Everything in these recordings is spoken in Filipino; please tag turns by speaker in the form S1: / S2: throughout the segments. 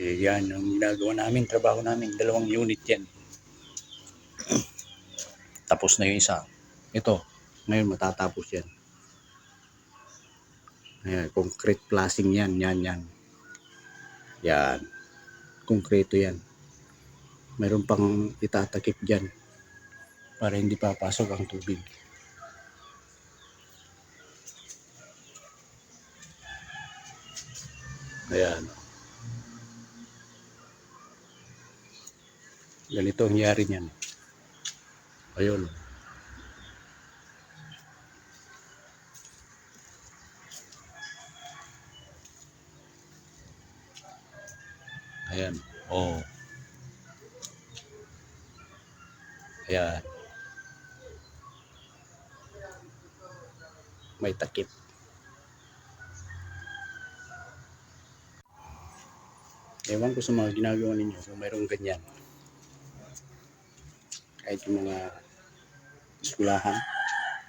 S1: Eh, yan ang ginagawa namin, trabaho namin. 2 unit yan. Tapos na yung isa. Ito, ngayon matatapos yan. Ayan, concrete flashing yan, yan. Yan, konkreto yan. Mayroon pang itatakip dyan para hindi papasok ang tubig. Ayan. Ganito ang nangyari niyan. Ayun. Ayan. Oh. Ayan. May takip. Ewan ko sa mga ginagawa ninyo kung mayroong ganyan. Kahit yung mga eskulahan.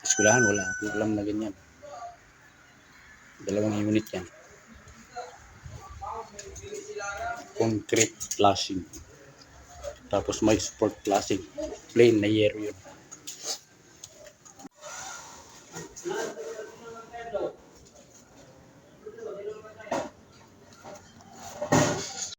S1: Eskulahan wala. Kung alam na ganyan. 2 unit yan. Concrete flashing. Tapos may support flashing. Plain na yero yun.